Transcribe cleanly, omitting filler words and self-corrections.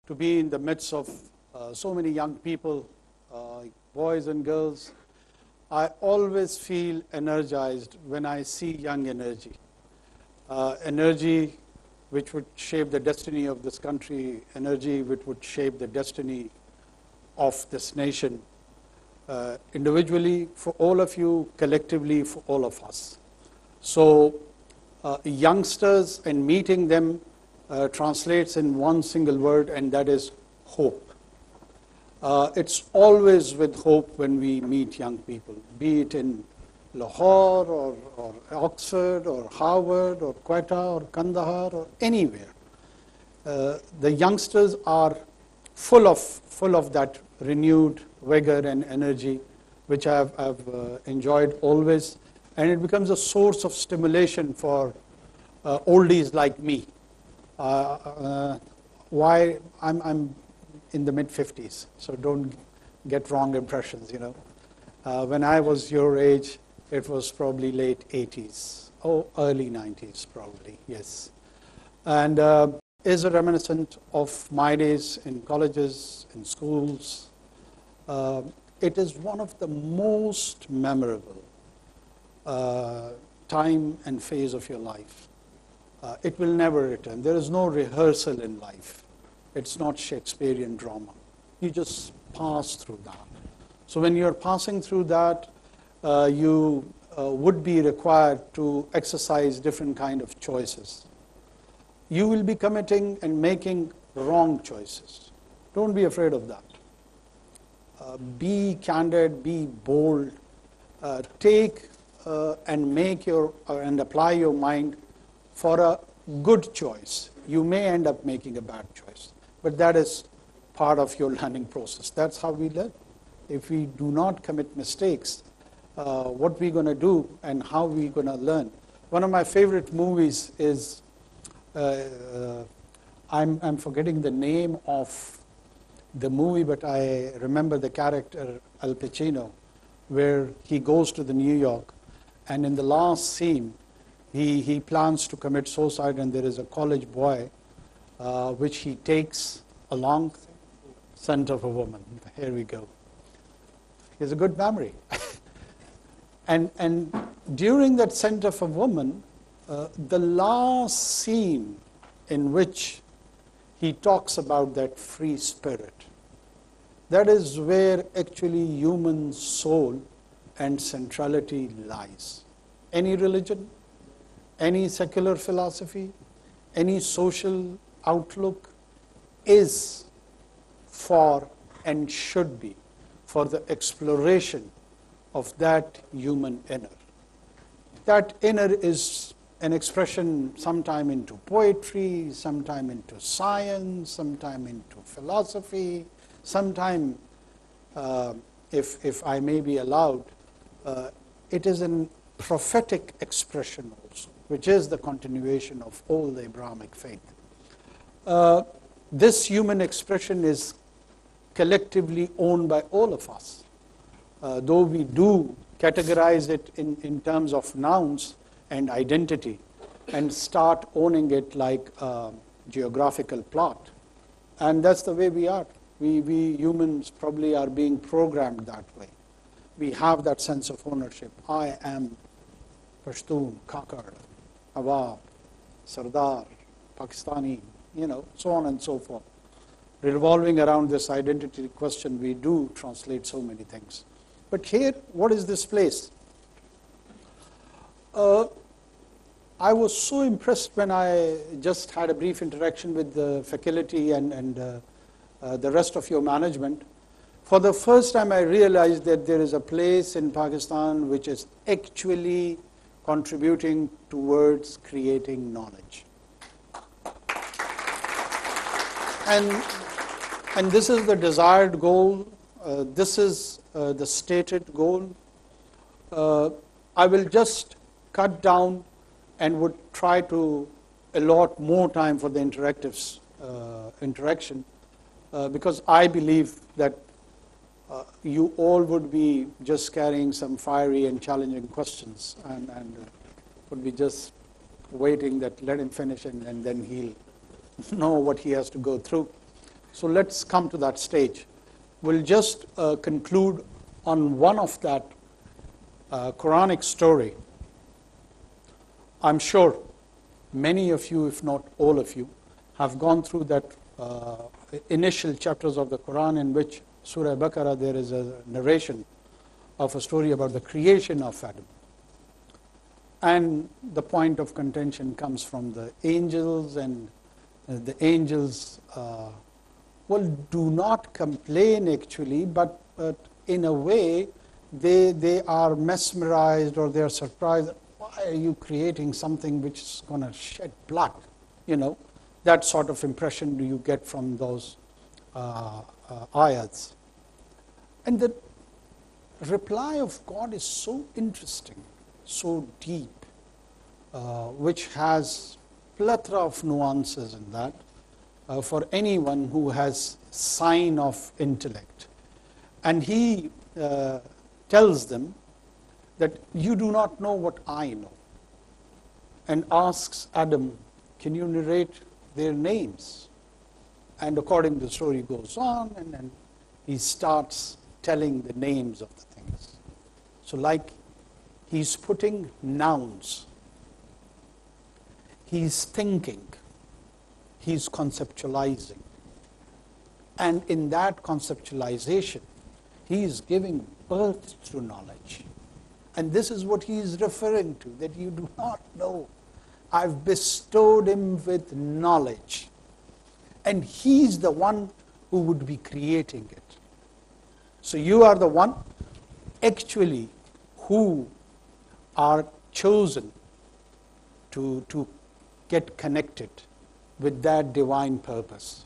to be in the midst of so many young people, boys and girls. I always feel energized when I see young energy. Energy which would shape the destiny of this country, energy which would shape the destiny of this nation, individually for all of you, collectively for all of us. So youngsters and meeting them translates in one single word, and that is hope. It's always with hope when we meet young people, be it in Lahore or Oxford or Harvard or Quetta or Kandahar or anywhere. The youngsters are full of that renewed vigor and energy, which I've enjoyed always, and it becomes a source of stimulation for oldies like me. Why I'm in the mid-50s, so don't get wrong impressions, you know. When I was your age, it was probably late 80s, early 90s probably, yes. And is a reminiscent of my days in colleges, in schools. It is one of the most memorable time and phase of your life. It will never return. There is no rehearsal in life. It's not Shakespearean drama. You just pass through that. So when you're passing through that, you would be required to exercise different kind of choices. You will be committing and making wrong choices. Don't be afraid of that. Be candid, be bold. Take and make and apply your mind for a good choice. You may end up making a bad choice, but that is part of your learning process. That's how we learn. If we do not commit mistakes, what we're going to do and how we're going to learn. One of my favorite movies is, I'm forgetting the name of the movie, but I remember the character Al Pacino, where he goes to the New York, and in the last scene, he plans to commit suicide, and there is a college boy which he takes along, scent of a woman. Here we go. He has a good memory. And during that scent of a woman, the last scene in which he talks about that free spirit, that is where actually human soul and centrality lies. Any religion, any secular philosophy, any social outlook is for and should be for the exploration of that human inner. That inner is an expression sometime into poetry, sometime into science, sometime into philosophy, sometime, if I may be allowed, it is a prophetic expression also, which is the continuation of all the Abrahamic faith. This human expression is collectively owned by all of us. Though we do categorize it in terms of nouns and identity and start owning it like a geographical plot. And that's the way we are. We humans probably are being programmed that way. We have that sense of ownership. I am Pashtun, Kakar, Awab, Sardar, Pakistani, so on and so forth. Revolving around this identity question, we do translate so many things. But here, what is this place? I was so impressed when I just had a brief interaction with the faculty and the rest of your management. For the first time, I realized that there is a place in Pakistan which is actually contributing towards creating knowledge. And this is the desired goal. This is the stated goal. I will just cut down and would try to allot more time for the interaction because I believe that you all would be just carrying some fiery and challenging questions and would be just waiting that let him finish and then he'll know what he has to go through. So let's come to that stage. We'll just conclude on one of that Quranic story. I'm sure many of you, if not all of you, have gone through that initial chapters of the Quran in which Surah Baqarah, there is a narration of a story about the creation of Adam. And the point of contention comes from the angels, and the angels do not complain actually, but in a way they are mesmerized or they are surprised. Why are you creating something which is going to shed blood? You know, that sort of impression do you get from those ayats. And the reply of God is so interesting, so deep, which has plethora of nuances in that for anyone who has sign of intellect. And he tells them that you do not know what I know, and asks Adam, can you narrate their names? And according to the story goes on, and then he starts telling the names of the things. So like he's putting nouns, he's thinking, he's conceptualizing, and in that conceptualization he is giving birth to knowledge. And this is what he is referring to, that you do not know. I've bestowed him with knowledge, and he's the one who would be creating it. So you are the one actually who are chosen to get connected with that divine purpose.